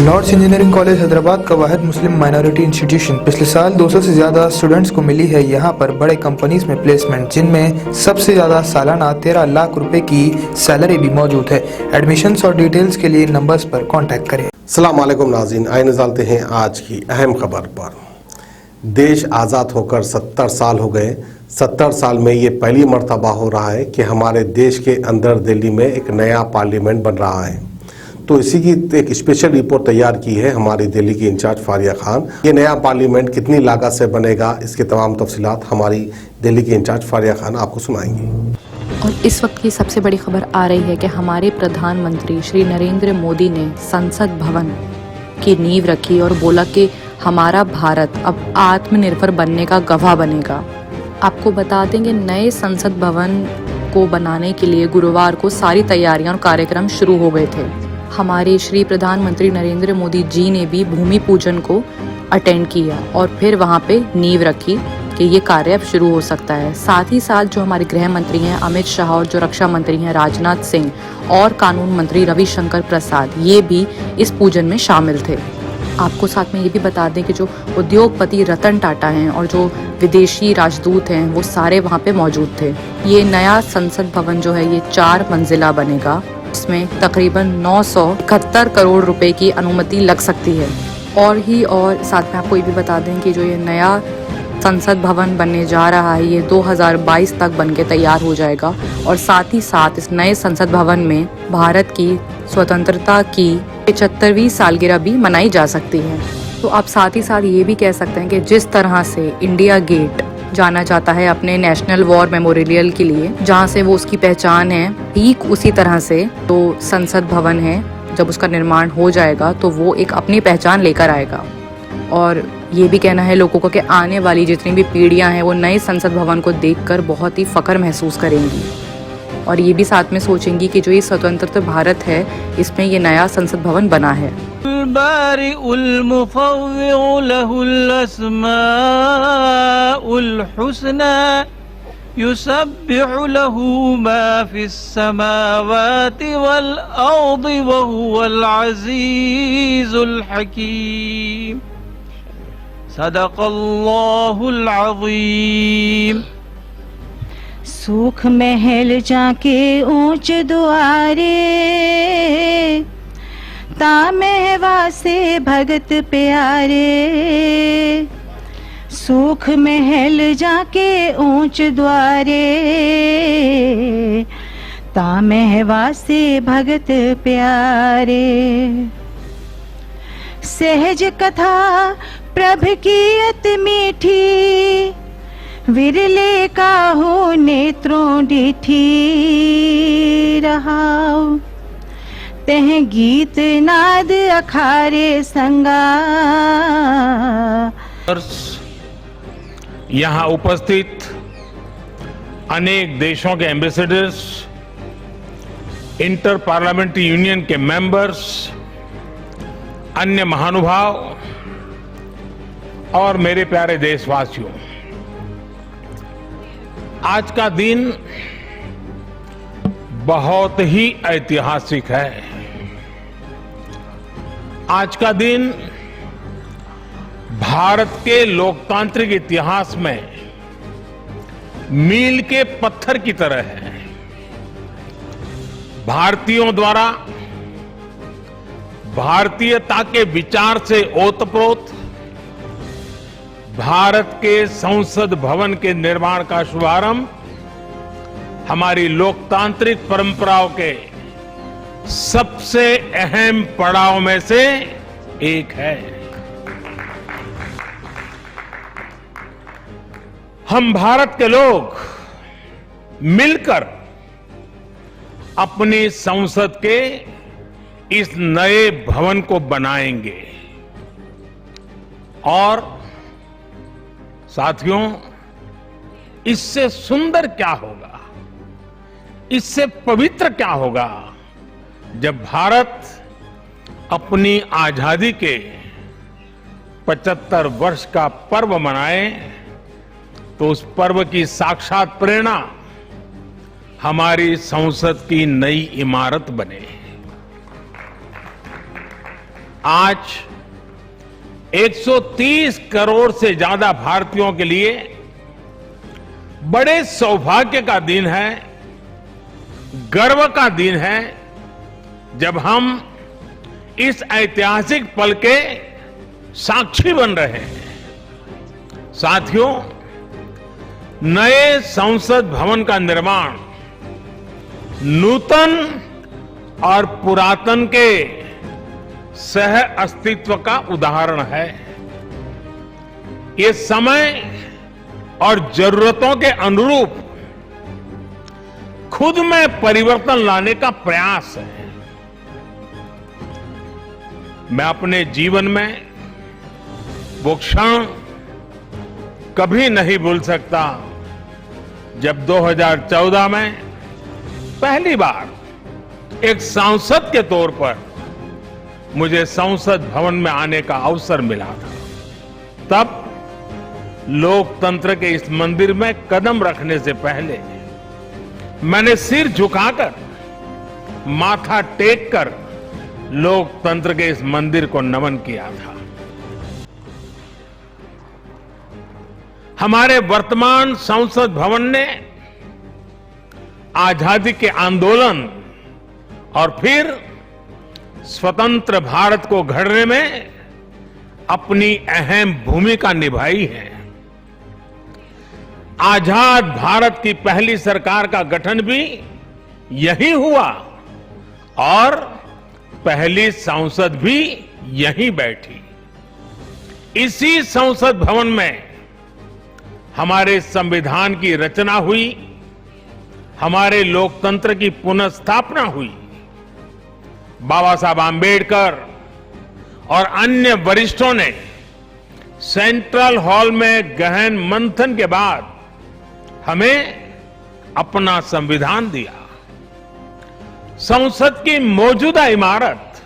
Lord's engineering college Hyderabad का वाहिद Muslim minority institution. पिछले साल 200 से ज़्यादा स्टूडेंट्स को मिली है यहाँ पर बड़े कंपनीज में प्लेसमेंट, जिनमें सबसे ज़्यादा सालाना 13 लाख रुपए की सैलरी भी मौजूद है। एडमिशन्स और डिटेल्स के लिए नंबर्स पर कॉन्टैक्ट करें। अस्सलाम वालेकुम नाज़रीन, आइए निकालते हैं आज की अहम खबर पर। देश आज़ाद होकर 70 साल हो गए। 70 साल में ये पहली मर्तबा हो रहा है कि हमारे देश के अंदर दिल्ली में एक नया पार्लियामेंट बन रहा है। तो इसी की एक स्पेशल रिपोर्ट तैयार की है हमारी दिल्ली की इंचार्ज फारिया खान। ये नया पार्लियामेंट कितनी लागत से बनेगा, इसके तमाम तफसीलात हमारी दिल्ली की इंचार्ज फारिया खान आपको सुनाएंगी। और इस वक्त की सबसे बड़ी खबर आ रही है कि हमारे प्रधानमंत्री श्री नरेंद्र मोदी ने संसद भवन की नींव रखी और बोला कि हमारा भारत अब आत्मनिर्भर बनने का गवाह बनेगा। आपको बता दें कि नए संसद भवन को बनाने के लिए गुरुवार को सारी तैयारियां और कार्यक्रम शुरू हो गए थे। हमारे श्री प्रधानमंत्री नरेंद्र मोदी जी ने भी भूमि पूजन को अटेंड किया और फिर वहां पे नींव रखी कि ये कार्य अब शुरू हो सकता है। साथ ही साथ जो हमारे गृह मंत्री हैं अमित शाह और जो रक्षा मंत्री हैं राजनाथ सिंह और कानून मंत्री रविशंकर प्रसाद, ये भी इस पूजन में शामिल थे। आपको साथ में ये भी बता दें कि जो उद्योगपति रतन टाटा हैं और जो विदेशी राजदूत हैं वो सारे वहाँ पे मौजूद थे। ये नया संसद भवन जो है ये 4 मंजिला बनेगा। इसमें तकरीबन 971 करोड़ रुपए की अनुमति लग सकती है। और साथ में आपको ये भी बता दें कि जो ये नया संसद भवन बनने जा रहा है ये 2022 तक बनके तैयार हो जाएगा। और साथ ही साथ इस नए संसद भवन में भारत की स्वतंत्रता की 75वीं सालगिरह भी मनाई जा सकती है। तो आप साथ ही साथ ये भी कह सकते हैं कि जिस तरह से इंडिया गेट जाना जाता है अपने नेशनल वॉर मेमोरियल के लिए, जहाँ से वो उसकी पहचान है, ठीक उसी तरह से तो संसद भवन है, जब उसका निर्माण हो जाएगा तो वो एक अपनी पहचान लेकर आएगा। और ये भी कहना है लोगों को कि आने वाली जितनी भी पीढ़ियां हैं वो नए संसद भवन को देखकर बहुत ही फख्र महसूस करेंगी और ये भी साथ में सोचेंगी कि जो ये स्वतंत्र भारत है इसमें ये नया संसद भवन बना है। युसब्बिहु लहू मा फिस्समावाति वल अर्दि वहुवल अज़ीज़ुल हकीम। सदक़ल्लाहुल अज़ीम। सुख महल जाके ऊंच दुआरे, तामहवा से भगत प्यारे। सुख महल जाके ऊंच द्वारे, तामहवा से भगत प्यारे। सहज कथा प्रभ की अति मीठी, विरले काहू नेत्रों डिठी। रहाओ तह गीत नाद अखारे संगा। यहाँ उपस्थित अनेक देशों के एम्बेसडर्स, इंटर पार्लियामेंट्री यूनियन के मेंबर्स, अन्य महानुभाव और मेरे प्यारे देशवासियों, आज का दिन बहुत ही ऐतिहासिक है। आज का दिन भारत के लोकतांत्रिक इतिहास में मील के पत्थर की तरह है। भारतीयों द्वारा भारतीयता के विचार से ओतप्रोत भारत के संसद भवन के निर्माण का शुभारंभ हमारी लोकतांत्रिक परंपराओं के सबसे अहम पड़ाव में से एक है। हम भारत के लोग मिलकर अपनी संसद के इस नए भवन को बनाएंगे। और साथियों, इससे सुंदर क्या होगा, इससे पवित्र क्या होगा जब भारत अपनी आजादी के 75 वर्ष का पर्व मनाए तो उस पर्व की साक्षात प्रेरणा हमारी संसद की नई इमारत बने। आज 130 करोड़ से ज्यादा भारतीयों के लिए बड़े सौभाग्य का दिन है, गर्व का दिन है, जब हम इस ऐतिहासिक पल के साक्षी बन रहे हैं। साथियों, नए संसद भवन का निर्माण नूतन और पुरातन के सह अस्तित्व का उदाहरण है। ये समय और जरूरतों के अनुरूप खुद में परिवर्तन लाने का प्रयास है। मैं अपने जीवन में वो क्षण कभी नहीं भूल सकता जब 2014 में पहली बार एक सांसद के तौर पर मुझे संसद भवन में आने का अवसर मिला था। तब लोकतंत्र के इस मंदिर में कदम रखने से पहले मैंने सिर झुकाकर, माथा टेककर लोकतंत्र के इस मंदिर को नमन किया था। हमारे वर्तमान संसद भवन ने आजादी के आंदोलन और फिर स्वतंत्र भारत को गढ़ने में अपनी अहम भूमिका निभाई है। आजाद भारत की पहली सरकार का गठन भी यही हुआ और पहली संसद भी यहीं बैठी। इसी संसद भवन में हमारे संविधान की रचना हुई, हमारे लोकतंत्र की पुनर्स्थापना हुई। बाबा साहब आंबेडकर और अन्य वरिष्ठों ने सेंट्रल हॉल में गहन मंथन के बाद हमें अपना संविधान दिया। संसद की मौजूदा इमारत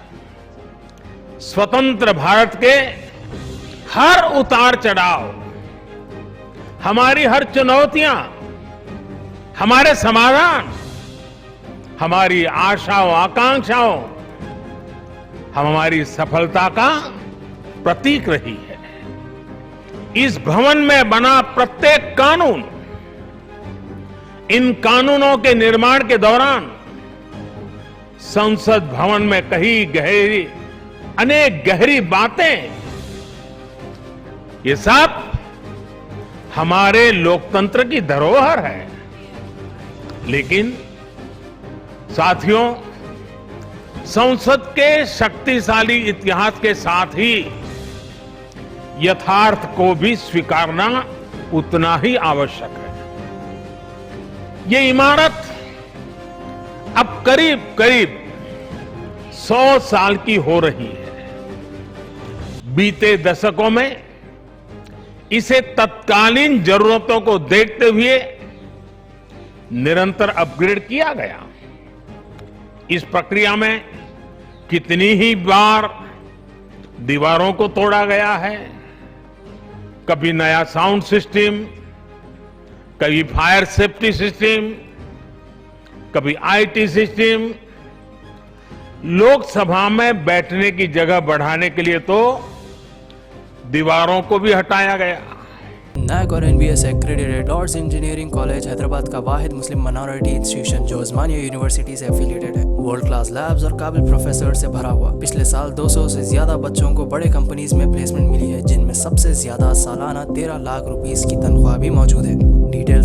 स्वतंत्र भारत के हर उतार चढ़ाव, हमारी हर चुनौतियां, हमारे समाधान, हमारी आशाओं आकांक्षाओं, हमारी सफलता का प्रतीक रही है। इस भवन में बना प्रत्येक कानून, इन कानूनों के निर्माण के दौरान संसद भवन में कही अनेक गहरी बातें, ये सब हमारे लोकतंत्र की धरोहर है। लेकिन साथियों, संसद के शक्तिशाली इतिहास के साथ ही यथार्थ को भी स्वीकारना उतना ही आवश्यक है। ये इमारत अब करीब करीब 100 साल की हो रही है। बीते दशकों में इसे तत्कालीन जरूरतों को देखते हुए निरंतर अपग्रेड किया गया। इस प्रक्रिया में कितनी ही बार दीवारों को तोड़ा गया है, कभी नया साउंड सिस्टम, कभी फायर सेफ्टी सिस्टम, कभी आईटी सिस्टम। लोकसभा में बैठने की जगह बढ़ाने के लिए तो दीवारों को भी हटाया गया। NAC और NBS accredited Lords engineering college Hyderabad का वाहिद मुस्लिम माइनॉरिटी इंस्टीट्यूशन जो उस्मानिया यूनिवर्सिटी से एफिलिएटेड है। वर्ल्ड क्लास लैब्स और काबिल प्रोफेसर से भरा हुआ। पिछले साल 200 से ज्यादा बच्चों को बड़े कंपनीज में प्लेसमेंट मिली है, जिनमें सबसे ज्यादा सालाना 13 लाख रुपीस की तनख्वाह भी मौजूद है। डिटेल